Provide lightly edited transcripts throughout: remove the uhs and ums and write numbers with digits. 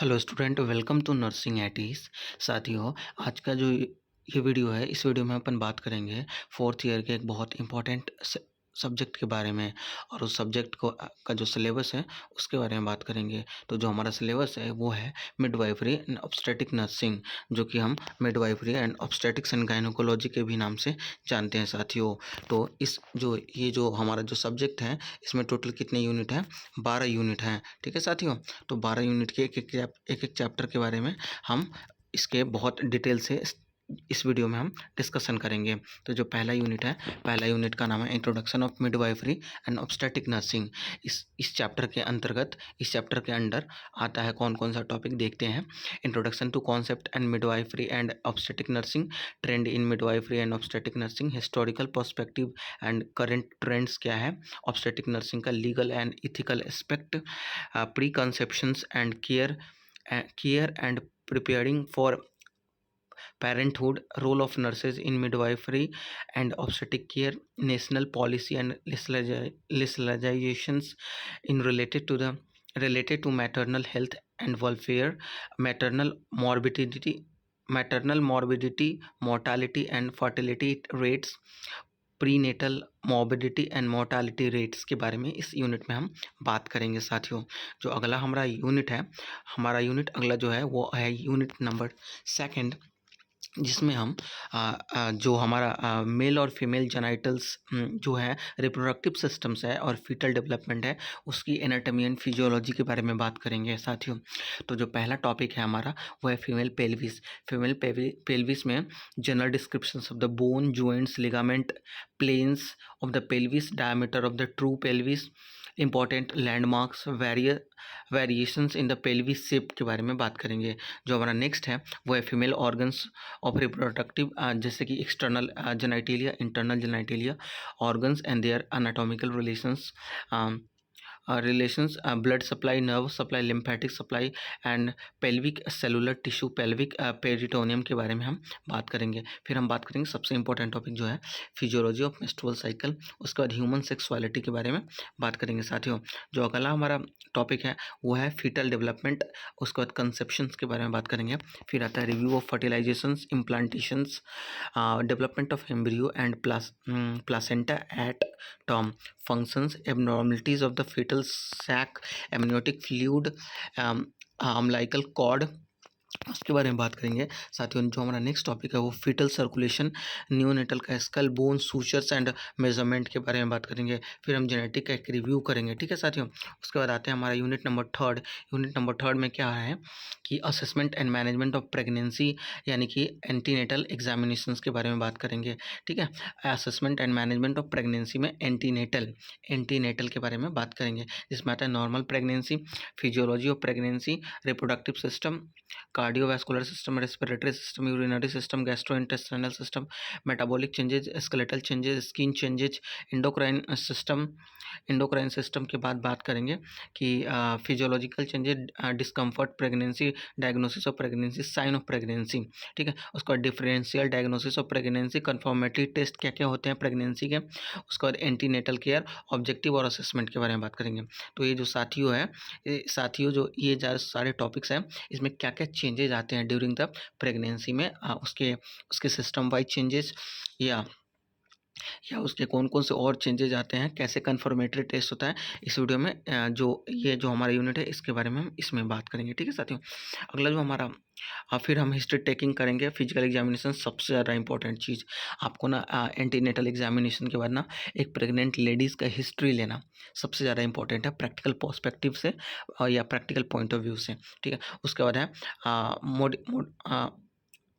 Hello student, welcome to nursing eighties. साथियों, आज का जो ये वीडियो है, इस वीडियो में अपन बात करेंगे फोर्थ ईयर के एक बहुत इंपॉर्टेंट सब्जेक्ट के बारे में। और उस सब्जेक्ट को का जो सिलेबस है उसके बारे में बात करेंगे। तो जो हमारा सिलेबस है वो है मिडवाइफरी एंड ऑब्स्टेटिक नर्सिंग, जो कि हम midwifery and obstetrics and gynaecology के भी नाम से जानते हैं साथियों। तो ये जो हमारा जो सब्जेक्ट है, इसमें टोटल कितने यूनिट हैं? 12 यूनिट हैं। ठीक है साथियों। तो 12 यूनिट के एक चैप्टर के बारे में हम इसके बहुत डिटेल से इस वीडियो में हम डिस्कशन करेंगे। तो जो पहला यूनिट का नाम है introduction of midwifery and obstetric nursing. इस चैप्टर के अंतर्गत, इस चैप्टर के अंडर आता है कौन कौन सा टॉपिक, देखते हैं। Introduction to concept and midwifery and obstetric nursing, trend in midwifery and obstetric nursing, historical perspective and current trends क्या है, ऑब्स्टेटिक नर्सिंग का legal and ethical aspect, pre conceptions and care and preparing for parenthood, role of nurses in midwifery and obstetric care, national policy and legislations in related to maternal health and welfare, maternal morbidity, mortality and fertility rates, prenatal morbidity and mortality rates के बारे में इस unit में हम बात करेंगे साथियों। जो अगला हमारा यूनिट अगला जो है वो है यूनिट नंबर सेकंड, जिसमें हम जो हमारा मेल और फीमेल जेनाइटल्स जो है, रिप्रोडक्टिव सिस्टम्स है और फीटल डेवलपमेंट है, उसकी एनाटॉमी एंड फिजियोलॉजी के बारे में बात करेंगे साथियों। तो जो पहला टॉपिक है हमारा वो है फीमेल पेल्विस। पेल्विस में general descriptions of the bone, joints, ligament, planes of the pelvis, diameter of the true pelvis, important landmarks, variations in the pelvis shape के बारे में बात करेंगे। जो हमारा नेक्स्ट है वो है फीमेल ऑर्गन्स ऑफ रिप्रोडक्टिव, जैसे कि external genitalia, internal genitalia, organs and their anatomical relations, blood supply, nerve supply, lymphatic supply and pelvic cellular tissue, pelvic peritoneum के बारे में हम बात करेंगे। फिर हम बात करेंगे सबसे इंपॉर्टेंट टॉपिक जो है फिजियोलॉजी ऑफ मेंस्ट्रुअल साइकिल, उसके बाद ह्यूमन सेक्सुअलिटी के बारे में बात करेंगे साथियों। जो अगला हमारा टॉपिक है वो है फीटल डेवलपमेंट, उसके बाद कंसेप्शंस के बारे में बात करेंगे। फिर आता है review of fertilizations, implantations, development of embryo and placenta at term, functions, abnormalities of the fetal sac, amniotic fluid, umbilical cord, उसके बारे में बात करेंगे साथियों। जो हमारा नेक्स्ट टॉपिक है वो फीटल सर्कुलेशन, न्यूनेटल का skull, bone, sutures and measurement के बारे में बात करेंगे। फिर हम जेनेटिक का एक रिव्यू करेंगे। ठीक है साथियों। उसके बाद आते हैं हमारा unit number third. Unit number third में क्या है कि assessment and management of pregnancy, यानी कि एंटीनेटल एग्जामिनेशंस के बारे में बात करेंगे। ठीक है। Assessment and management of pregnancy में एंटीनेटल के बारे में बात करेंगे, जिसमें आता है normal pregnancy, physiology of pregnancy, reproductive system, cardiovascular system, respiratory system, urinary system, gastrointestinal system, metabolic changes, skeletal changes, skin changes, endocrine system के बाद बात करेंगे कि physiological changes, discomfort, pregnancy, diagnosis of pregnancy, sign of pregnancy. ठीक है। उसके बाद differential diagnosis of pregnancy, confirmatory test क्या क्या होते हैं प्रेगनेंसी के। उसके बाद एंटीनेटल केयर, ऑब्जेक्टिव और असेसमेंट के बारे में बात करेंगे। तो ये जो साथियों है, जो ये सारे टॉपिक्स हैं, इसमें क्या क्या चेंजेज आते हैं ड्यूरिंग द प्रेगनेंसी में, उसके उसके सिस्टम वाइज चेंजेस, या उसके कौन कौन से और चेंजेज आते हैं, कैसे कन्फर्मेटरी टेस्ट होता है, इस वीडियो में जो हमारा यूनिट है इसके बारे में हम इसमें बात करेंगे। ठीक है साथियों। अगला जो हमारा फिर हम हिस्ट्री टेकिंग करेंगे। फिजिकल एग्जामिनेशन सबसे ज़्यादा इंपॉर्टेंट चीज़, आपको ना एंटीनेटल एग्जामिनेशन के बाद ना एक प्रेग्नेंट लेडीज़ का हिस्ट्री लेना सबसे ज़्यादा इंपॉर्टेंट है, प्रैक्टिकल पर्सपेक्टिव से या प्रैक्टिकल पॉइंट ऑफ व्यू से। ठीक है। उसके बाद है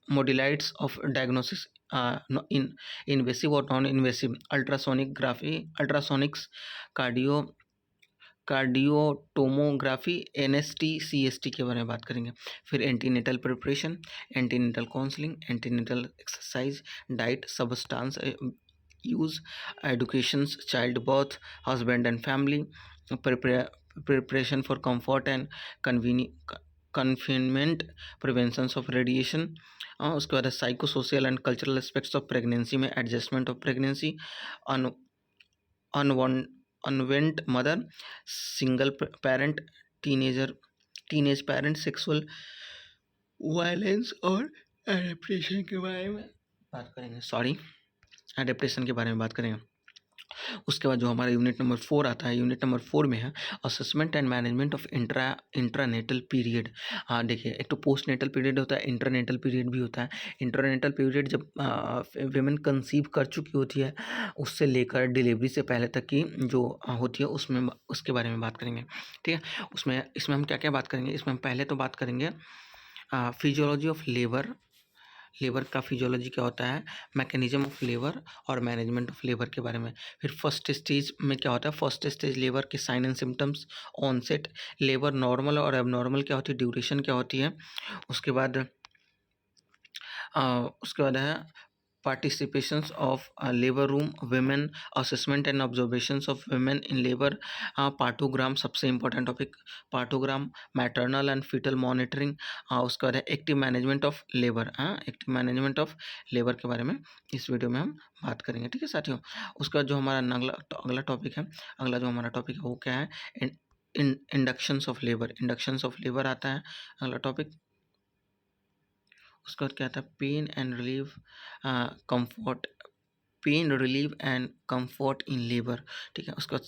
modalities of diagnosis, in invasive और non invasive, ultrasonography, ultrasonics, cardio cardiotomography, NST, CST के बारे में बात करेंगे। फिर antenatal preparation, antenatal counselling, antenatal exercise, diet, substance use, education, child birth, husband and family, preparation for comfort and confinement, prevention of radiation. उसके बाद psycho social and cultural aspects of pregnancy में adjustment of pregnancy, unwed mother, single parent, teenager teenage parent sexual violence और adaptation के बारे में बात करेंगे। Adaptation के बारे में बात करेंगे। उसके बाद जो हमारा यूनिट नंबर 4 आता है, यूनिट नंबर 4 में है assessment and management of intranatal period. हाँ देखिए, एक तो पोस्ट नेटल पीरियड होता है, इंटरनेटल पीरियड भी होता है। इंटरनेटल पीरियड जब विमेन कंसीव कर चुकी होती है उससे लेकर डिलीवरी से पहले तक की जो होती है उसमें उसके बारे में बात करेंगे। ठीक है, इसमें हम क्या क्या बात करेंगे। इसमें हम पहले तो बात करेंगे फिजियोलॉजी ऑफ लेबर का फिजियोलॉजी क्या होता है, मैकेनिज्म ऑफ लेबर और मैनेजमेंट ऑफ लेबर के बारे में। फिर फर्स्ट स्टेज में क्या होता है, फर्स्ट स्टेज लेबर के sign and symptoms, onset, labour normal और एबनॉर्मल क्या होती है, ड्यूरेशन क्या होती है। उसके बाद है participations of labor room women, assessment and observations of women in labor, partogram सबसे important topic, partogram, maternal and foetal monitoring. उसके बाद है active management of labour, active management of labour के बारे में इस वीडियो में हम बात करेंगे। ठीक है साथियों, उसके बाद जो हमारा अगला टॉपिक है, अगला जो हमारा टॉपिक है वो क्या है, इंडक्शंस ऑफ लेबर आता है अगला टॉपिक। उसके बाद क्या आता है, pain relief and comfort in labour. ठीक है, उसके बाद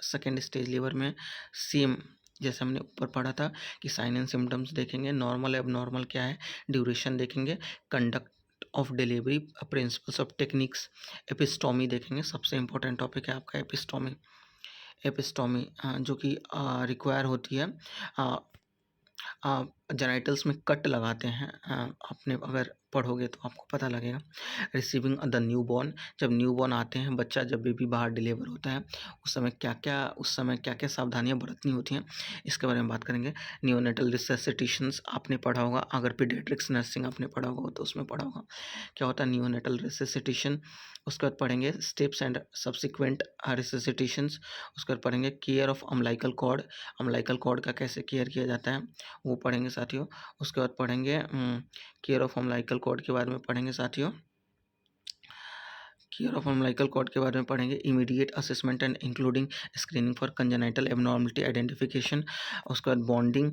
सेकेंड स्टेज लेबर में सेम जैसे हमने ऊपर पढ़ा था कि साइन एंड सिम्टम्स देखेंगे, नॉर्मल एबनॉर्मल क्या है, ड्यूरेशन देखेंगे, conduct of delivery, principles of techniques, episiotomy देखेंगे। सबसे इंपॉर्टेंट टॉपिक है आपका एपिस्टोमी जो कि रिक्वायर होती है जेनिटल्स में कट लगाते हैं। आपने अगर पढ़ोगे तो आपको पता लगेगा। रिसीविंग द न्यू बॉर्न, जब न्यू बॉर्न आते हैं, बच्चा जब बेबी बाहर डिलीवर होता है उस समय क्या क्या सावधानियां बरतनी होती हैं, इसके बारे में बात करेंगे। नियोनेटल रिससिटेशंस आपने पढ़ा होगा, अगर पीडियाट्रिक्स नर्सिंग आपने पढ़ा होगा तो उसमें पढ़ा होगा क्या होता है नियोनेटल रिससिटेशन। उसके बाद पढ़ेंगे स्टेप्स एंड सब्सिक्वेंट रिससिटेशंस। उसके बाद पढ़ेंगे केयर ऑफ अम्लाइकल कॉर्ड का कैसे केयर किया जाता है वो पढ़ेंगे साथियों। उसके बाद पढ़ेंगे केयर ऑफ अम्लाइकल कॉर्ड के बारे में पढ़ेंगे साथियों। केयर ऑफ अम्लाइकल कॉर्ड के बारे में पढ़ेंगे। Immediate assessment and including screening for congenital abnormality identification. उसके बाद bonding,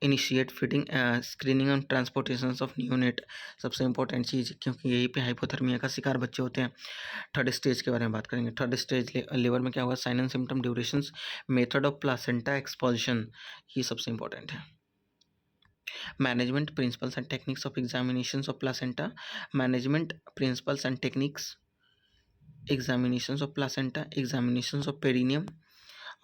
initiate feeding, screening and transportation of neonate, सबसे इंपॉर्टेंट चीज़ क्योंकि यहीं पे हाइपोथर्मिया का शिकार बच्चे होते हैं। थर्ड स्टेज के बारे में बात करेंगे। थर्ड स्टेज लेबर में क्या होगा, sign and symptom, durations, method of placenta exposition, ये सबसे इंपॉर्टेंट है। Management principles and techniques of examinations of placenta, management principles and techniques examinations of placenta, examinations of perineum.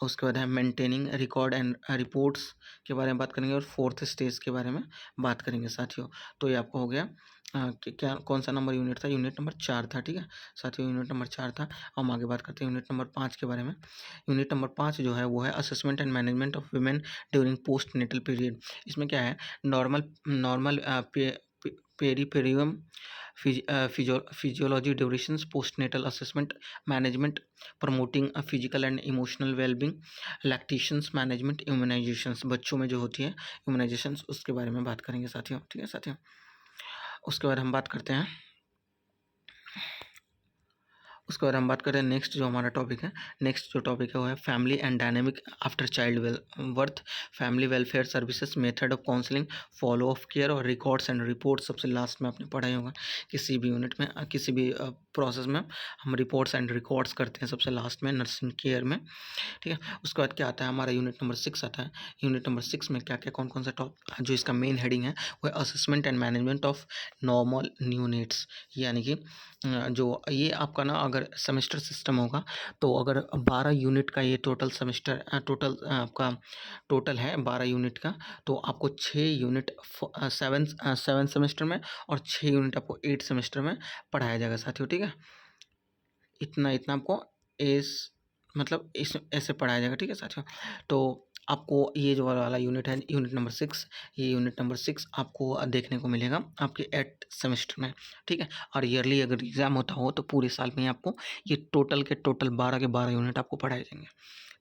उसके बाद है मेंटेनिंग रिकॉर्ड एंड रिपोर्ट्स के बारे में बात करेंगे और फोर्थ स्टेज के बारे में बात करेंगे साथियों। तो ये आपको हो गया क्या कौन सा नंबर यूनिट था, यूनिट नंबर 4 था। ठीक है साथियों, यूनिट नंबर 4 था। हम आगे बात करते हैं यूनिट नंबर 5 के बारे में। यूनिट नंबर 5 जो है वो है assessment and management of women during post natal period. इसमें क्या है, normal puerperium, physiology, durations, postnatal assessment, management, promoting physical and emotional wellbeing, lactations management, immunizations, बच्चों में जो होती है इम्यूनाइजेशंस, उसके बारे में बात करेंगे साथियों। ठीक है साथियों, उसके बाद हम बात करते हैं नेक्स्ट जो हमारा टॉपिक है, नेक्स्ट जो टॉपिक है वो है family and dynamic after child birth, family welfare services, method of counselling, follow of care और रिकॉर्ड्स एंड रिपोर्ट। सबसे लास्ट में आपने पढ़ा ही होगा, किसी भी यूनिट में किसी भी प्रोसेस में हम रिपोर्ट्स एंड रिकॉर्ड्स करते हैं सबसे लास्ट में नर्सिंग केयर में। ठीक है, उसके बाद क्या आता है, हमारा यूनिट नंबर 6 आता है। यूनिट नंबर 6 में क्या क्या कौन सा जो इसका मेन हेडिंग है वो है assessment and management of normal neonates. यानी कि जो ये आपका ना अगर सेमेस्टर सिस्टम होगा तो अगर 12 यूनिट का ये आपका टोटल है 12 यूनिट का, तो आपको 6 यूनिट 7 सेमेस्टर में और 6 यूनिट आपको 8 सेमेस्टर में पढ़ाया जाएगा साथियों। ठीक है, इतना आपको इस मतलब इस ऐसे पढ़ाया जाएगा। ठीक है साथियों, तो आपको ये जो वाला यूनिट है यूनिट नंबर 6, ये यूनिट नंबर 6 आपको देखने को मिलेगा आपके 8 सेमेस्टर में। ठीक है, और ईयरली अगर एग्ज़ाम होता हो तो पूरे साल में आपको ये टोटल के टोटल 12 के 12 यूनिट आपको पढ़ाए जाएंगे।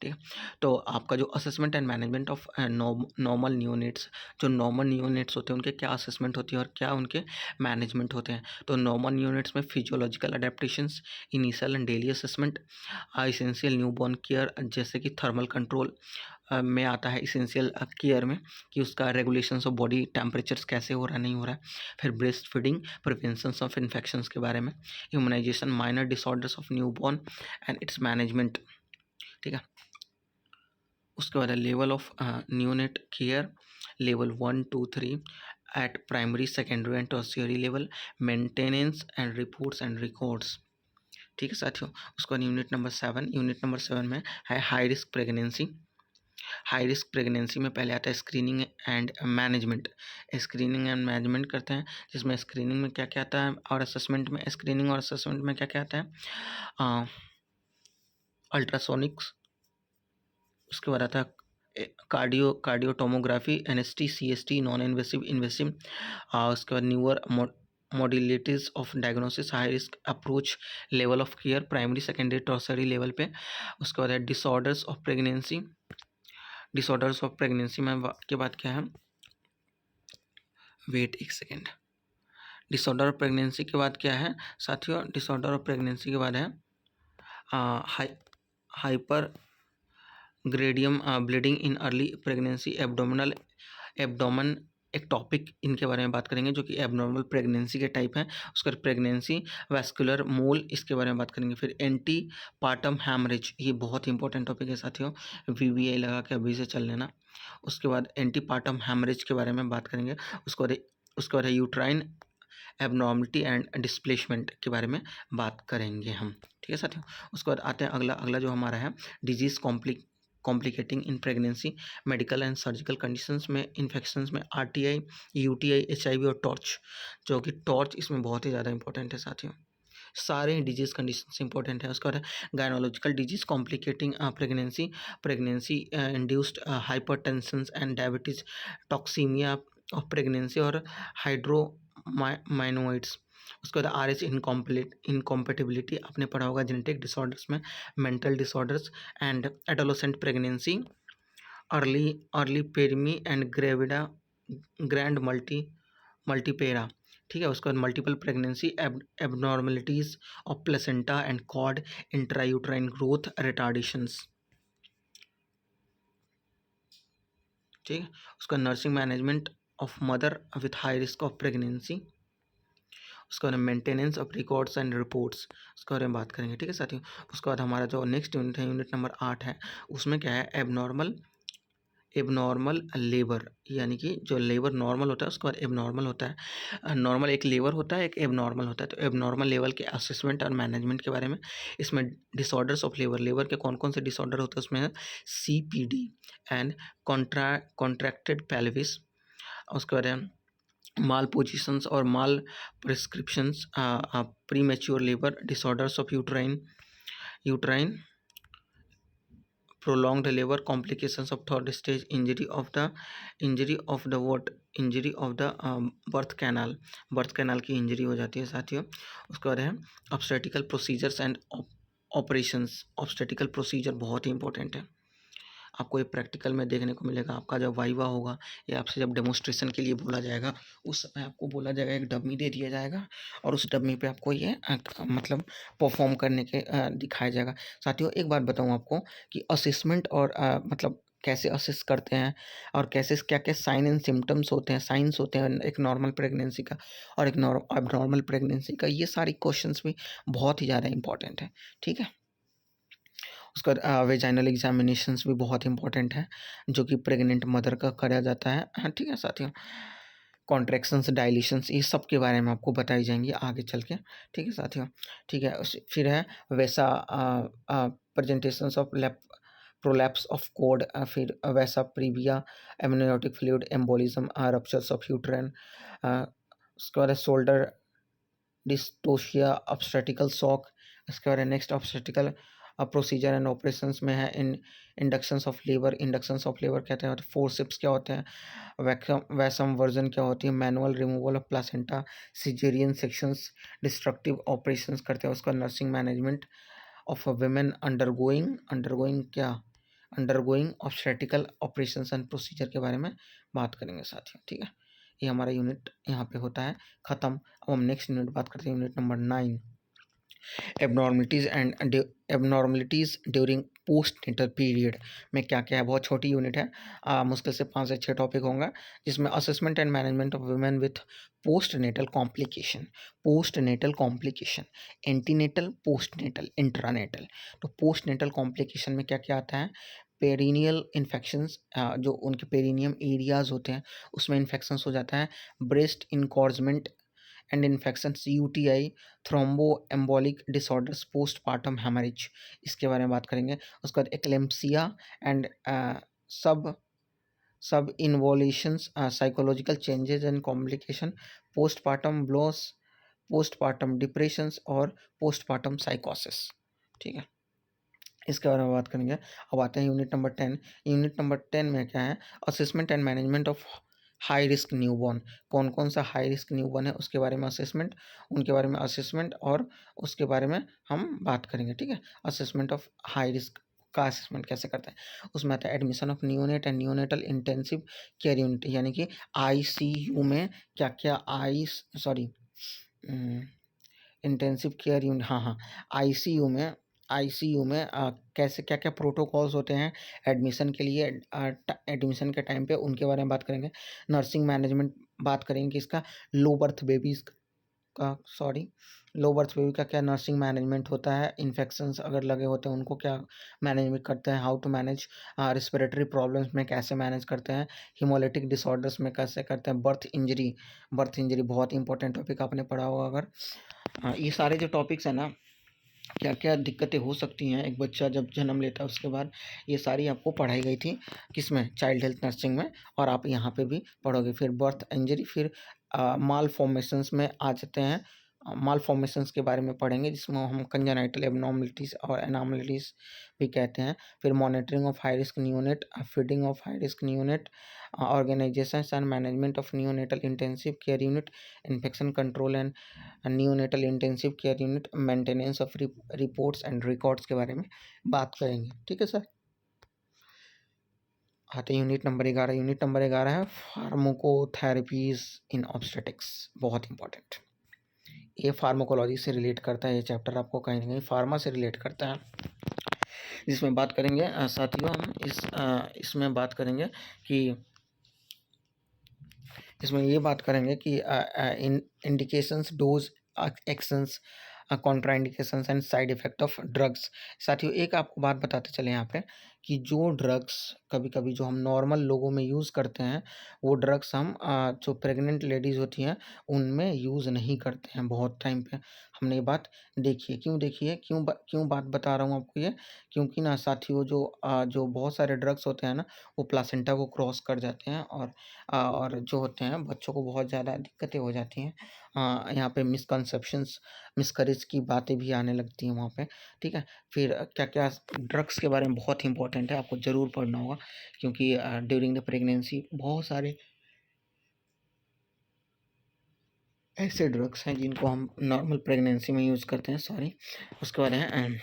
ठीक है, तो आपका जो assessment and management of normal neonates, जो नॉर्मल न्यूनेट्स होते हैं उनके क्या असेसमेंट होती है और क्या उनके मैनेजमेंट होते हैं। तो नॉर्मल न्यूनेट्स में physiological adaptations, initial and daily assessment, essential newborn care जैसे कि थर्मल कंट्रोल, में आता है इसेंशियल केयर में, कि उसका रेगुलेशंस ऑफ बॉडी टेम्परेचर्स कैसे हो रहा है, नहीं हो रहा है। फिर breast feeding, preventions of infections के बारे में, humanisation, minor disorders of newborn and its management, ठीक है। उसके बाद है level of neonate care, level 1 2 3 eight primary, secondary and tertiary level, maintenance and reports and records, ठीक है साथियों। उसके बाद यूनिट नंबर 7 में है high risk pregnancy. High risk pregnancy में पहले आता है screening and management. Screening and management करते हैं, जिसमें स्क्रीनिंग में क्या क्या आता है और असेसमेंट में, स्क्रीनिंग और असेसमेंट में क्या क्या आता है, अल्ट्रासोनिक्स। उसके बाद आता है cardiotomography, NST, CST, non invasive, invasive. उसके बाद newer modalities of diagnosis, high risk approach, level of care, primary, secondary, tertiary level पे। उसके बाद है disorders of pregnancy. Disorders of pregnancy में के बाद क्या है, वेट एक सेकेंड। डिसऑर्डर ऑफ प्रेगनेंसी के बाद क्या है साथियों, डिसऑर्डर ऑफ प्रेगनेंसी के बाद है hyper gravidarum bleeding in early pregnancy, abdomen एक टॉपिक इनके बारे में बात करेंगे, जो कि एबनॉर्मल प्रेगनेंसी के टाइप हैं। उसका प्रेगनेंसी वैस्कुलर मोल, इसके बारे में बात करेंगे। फिर एंटी पार्टम हैमरेज, ये बहुत इंपॉर्टेंट टॉपिक है साथियों, वीवीआई लगा के अभी से चल लेना। उसके बाद एंटी पार्टम हैमरेज के बारे में बात करेंगे। उसके बाद यूट्राइन एबनॉर्मलिटी एंड डिस्प्लेसमेंट के बारे में बात करेंगे हम, ठीक है साथियों। उसके बाद आते हैं अगला जो हमारा है disease complicating in pregnancy, medical and surgical conditions में, इन्फेक्शंस में, आरटीआई, यूटीआई, एचआईवी और टॉर्च, जो कि टॉर्च इसमें बहुत ही ज़्यादा इंपॉर्टेंट है साथियों। सारे डिजीज़ कंडीशंस इंपॉर्टेंट है। उसका gynaecological disease complicating pregnancy, pregnancy induced hypertension and diabetes, toxaemia of pregnancy और हाइड्रोमाइनोइड्स। उसके बाद आर एच इनकॉम्पेटिबिलिटी आपने पढ़ा होगा जेनेटिक डिसऑर्डर्स में, mental disorders and adolescent pregnancy, early primi and grand multipara, ठीक है। उसके बाद multiple pregnancy, abnormalities of placenta and cord, intrauterine growth retardations, ठीक है। उसका nursing management of mother with high risk of pregnancy. उसके बाद maintenance of records and reports, उसके बारे में बात करेंगे, ठीक है साथियों। उसके बाद हमारा जो नेक्स्ट यूनिट है, यूनिट नंबर 8 है, उसमें क्या है एबनॉर्मल लेबर, यानी कि जो लेबर नॉर्मल होता है उसके बाद एबनॉर्मल होता है। नॉर्मल एक लेबर होता है, एक एबनॉर्मल होता है। तो एबनॉर्मल लेवल के असेसमेंट और मैनेजमेंट के बारे में, इसमें डिसऑर्डर्स ऑफ लेबर के कौन कौन से डिसऑर्डर होते हैं, उसमें है सीपीडी एंड कॉन्ट्रैक्टेड पेल्विस। उसके बाद है माल पोजिशंस और mal prescriptions, premature labour, disorders of uterine prolonged labor, complications of third stage, injury of the birth canal की इंजरी हो जाती है साथियों। उसके बाद है obstetrical procedures and operations. Obstetrical procedure बहुत ही इंपॉर्टेंट है, आपको ये प्रैक्टिकल में देखने को मिलेगा। आपका जब वाइवा होगा या आपसे जब डेमोस्ट्रेशन के लिए बोला जाएगा, उस समय आपको बोला जाएगा, एक डमी दे दिया जाएगा और उस डमी पे आपको ये मतलब परफॉर्म करने के दिखाया जाएगा। साथियों एक बात बताऊँ आपको कि असेसमेंट और मतलब कैसे असेस करते हैं और कैसे क्या क्या साइन एंड सिम्टम्स होते हैं, साइंस होते हैं एक नॉर्मल प्रेगनेंसी का और एक नॉर्मल प्रेगनेंसी का, ये सारी क्वेश्चंस भी बहुत ही ज़्यादा इंपॉर्टेंट है, ठीक है। उसका वेजाइनल एग्जामिनेशंस भी बहुत इंपॉर्टेंट है, जो कि प्रेग्नेंट मदर का कराया जाता है, हाँ ठीक है साथियों। कॉन्ट्रैक्शंस, डायलेशंस, ये सब के बारे में आपको बताई जाएंगी आगे चल के, ठीक है साथियों। ठीक है, फिर है वैसा presentations of prolapse of code, फिर वैसा previa, amniotic fluid embolism, ruptures of यूट्रेन। उसके बाद है शोल्डर डिस्टोशिया, ऑब्स्टेटिकल शॉक। इसके बारे में next obstetrical procedure and operations में है inductions of labour. Inductions of labour कहते हैं, फोर्सिप्स क्या होते हैं, वैसम वर्जन क्या होती है, manual removal of placenta, caesarean sections, destructive operations करते हैं। उसका nursing management of women undergoing obstetrical operations and procedure के बारे में बात करेंगे साथियों, ठीक है। ये हमारा यूनिट यहाँ पे होता है ख़त्म। अब हम नेक्स्ट यूनिट बात करते हैं, unit number 9, abnormalities during post natal period में क्या क्या है, बहुत छोटी यूनिट है, मुश्किल से 5 से 6 टॉपिक होंगे, जिसमें assessment and management of women with post natal complication, antenatal, post natal, intranatal. तो पोस्ट नेटल कॉम्प्लिकेशन में क्या क्या आता है, पेरिनियल इन्फेक्शंस, जो उनके पेरिनियम एरियाज होते हैं उसमें इन्फेक्शंस हो जाता है, breast engorgement and infections, UTI, thrombo embolic disorders, postpartum haemorrhage, इसके बारे में बात करेंगे। उसके बाद eclampsia and sub sub involutions, psychological changes and complication, postpartum blues, postpartum depressions और पोस्टपार्टम साइकोसिस। ठीक है, इसके बारे में बात करेंगे। अब आते हैं यूनिट नंबर 10। यूनिट नंबर 10 में क्या है, assessment and management of high risk newborn. कौन कौन सा हाई रिस्क न्यूबॉर्न है उसके बारे में असेसमेंट, उनके बारे में असेसमेंट और उसके बारे में हम बात करेंगे। ठीक है, असेसमेंट ऑफ हाई रिस्क का असेसमेंट कैसे करते हैं, उसमें आता है admission of neonate and neonatal intensive care unit, यानी कि आईसीयू में क्या क्या इंटेंसिव केयर यूनिट, हाँ, आईसीयू में कैसे क्या क्या प्रोटोकॉल्स होते हैं एडमिशन के लिए, एडमिशन के टाइम पे उनके बारे में बात करेंगे। नर्सिंग मैनेजमेंट बात करेंगे इसका, लो बर्थ बेबीज़ का लो बर्थ बेबी का क्या नर्सिंग मैनेजमेंट होता है, इन्फेक्शंस अगर लगे होते हैं उनको क्या मैनेजमेंट करते हैं, how to manage, respiratory problems में कैसे मैनेज करते हैं, हिमोलिटिक डिसऑर्डर्स में कैसे करते हैं, बर्थ इंजरी बहुत इंपॉर्टेंट टॉपिक आपने पढ़ा होगा अगर। ये सारे जो टॉपिक्स हैं ना, क्या क्या दिक्कतें हो सकती हैं एक बच्चा जब जन्म लेता है उसके बाद, ये सारी आपको पढ़ाई गई थी किसमें, चाइल्ड हेल्थ नर्सिंग में, और आप यहाँ पे भी पढ़ोगे। फिर बर्थ इंजरी, फिर माल फॉर्मेशंस में आ जाते हैं, माल फॉर्मेशंस के बारे में पढ़ेंगे जिसमें हम कंजेनाइटल एबनॉर्मलिटीज़ और एनॉर्मलिटीज़ भी कहते हैं। फिर monitoring of high risk neonate, feeding of high risk neonate, organisation and management of neonatal intensive care unit, infection control and neonatal intensive care unit, maintenance of reports and records के बारे में बात करेंगे। ठीक है सर, आते हैं unit number 11। Unit number 11 है फार्माकोथेरेपीज इन ऑब्स्टेटिक्स, बहुत इंपॉर्टेंट। ये फार्माकोलॉजी से रिलेट करता है, ये चैप्टर आपको कहीं ना कहीं फार्मा से रिलेट करता है, जिसमें बात करेंगे साथियों हम इसमें बात करेंगे कि इसमें ये बात करेंगे कि indications, dose, actions, contraindications and side effect of drugs. साथियों एक आपको बात बताते चले यहाँ पे कि जो ड्रग्स कभी कभी जो हम नॉर्मल लोगों में यूज़ करते हैं, वो ड्रग्स हम जो प्रेग्नेंट लेडीज़ होती हैं उनमें यूज़ नहीं करते हैं बहुत टाइम पे। हमने ये बात देखी है, क्यों देखी है, क्यों बात बता रहा हूँ आपको ये, क्योंकि ना साथियों जो बहुत सारे ड्रग्स होते हैं ना, वो प्लासेंटा को क्रॉस कर जाते हैं और जो होते हैं बच्चों को बहुत ज़्यादा दिक्कतें हो जाती हैं। यहाँ पे मिसकंसेप्शंस, मिसकैरेज की बातें भी आने लगती हैं वहाँ पे। ठीक है, फिर क्या-क्या ड्रग्स के बारे में बहुत इंपॉर्टेंट है, आपको ज़रूर पढ़ना होगा, क्योंकि ड्यूरिंग द प्रेगनेंसी बहुत सारे ऐसे ड्रग्स हैं जिनको हम नॉर्मल प्रेगनेंसी में यूज़ करते हैं। उसके बाद है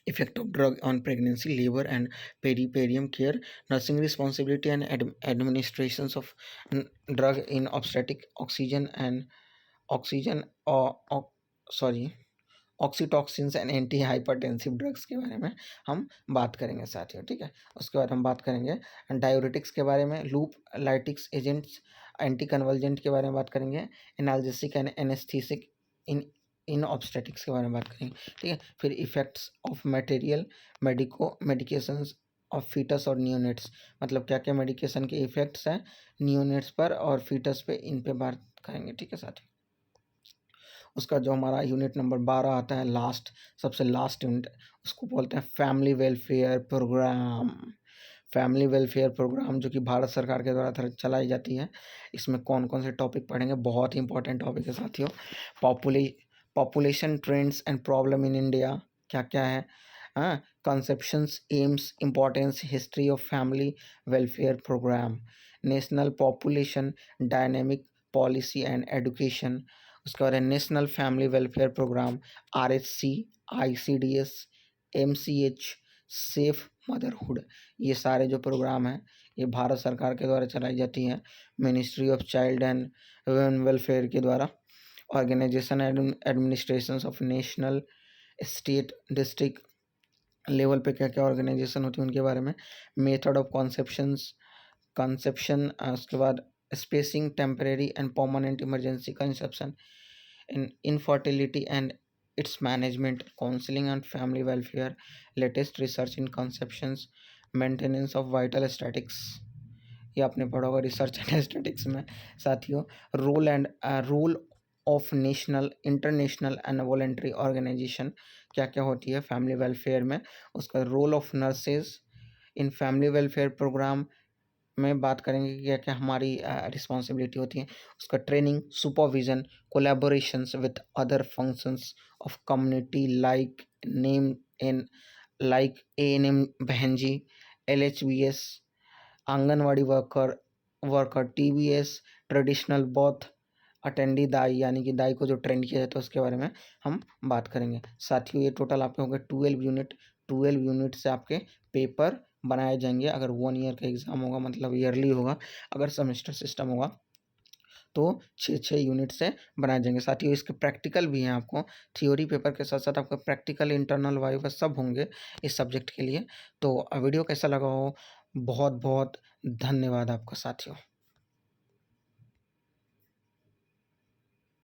effect of drug on pregnancy, labor and periperium care, nursing responsibility and administrations of drug in obstetric, oxygen or sorry oxytocins and anti hypertensive drugs के बारे में हम बात करेंगे साथियों। ठीक है, उसके बाद हम बात करेंगे डायूरेटिक्स के बारे में, loop lytics agents, anti convergent के बारे में बात करेंगे, analgesic and anaesthesic in in obstetrics के बारे में बात करेंगे। ठीक है, फिर effects of material medications of foetus और न्यूनेट्स, मतलब क्या क्या मेडिकेशन के इफेक्ट्स हैं न्यूनेट्स पर और फीटस पे, इन पे बात करेंगे। ठीक है साथियों, उसका जो हमारा यूनिट नंबर 12 आता है, सबसे लास्ट यूनिट, उसको बोलते हैं family welfare programme. Family welfare programme जो कि भारत सरकार के द्वारा चलाई जाती है। इसमें कौन कौन से टॉपिक पढ़ेंगे, बहुत ही इंपॉर्टेंट टॉपिक है साथियों। Popu population trends and problem in India, क्या क्या है, हाँ, conceptions, aims, importance, history of family welfare programme, national population dynamic policy and education, उसके बाद है national family welfare programme, RHC, ICDS, MCH, safe motherhood. ये सारे जो प्रोग्राम हैं ये भारत सरकार के द्वारा चलाई जाती हैं, ministry of child and women welfare के द्वारा, organisation administration of national, state, district level पे क्या-क्या ऑर्गेनाइजेशन होती है उनके बारे में, मेथड ऑफ कंसेप्शन, उसके बाद spacing, temporary and permanent emergency conception, infertility and its management, counselling and family welfare, latest research in conceptions, maintenance of vital statics, ये आपने पढ़ा होगा रिसर्च एंड स्टैटिक्स में साथियों। Role of national, international and voluntary organisation, क्या क्या होती है फैमिली वेलफेयर में, उसका role of nurses in family welfare programme में बात करेंगे कि क्या क्या हमारी रिस्पॉन्सिबिलिटी होती है, उसका training, supervision, collaborations with other functions of community like name in like ANM बहन जी, LHBs, anganwadi worker, TBs, traditional both, attendee दाई यानी कि दाई को जो ट्रेन किया जाता है उसके बारे में हम बात करेंगे साथियों। ये टोटल आपके हो गए 12 यूनिट। 12 यूनिट से आपके पेपर बनाए जाएंगे। अगर 1 ईयर का एग्ज़ाम होगा मतलब ईयरली होगा, अगर सेमेस्टर सिस्टम होगा तो 6-6 यूनिट से बनाए जाएंगे साथियों। इसके प्रैक्टिकल भी हैं, आपको थ्योरी पेपर के साथ साथ आपका प्रैक्टिकल, इंटरनल, वाइवा सब होंगे इस सब्जेक्ट के लिए। तो वीडियो कैसा लगा हो, बहुत बहुत धन्यवाद आपका साथियों।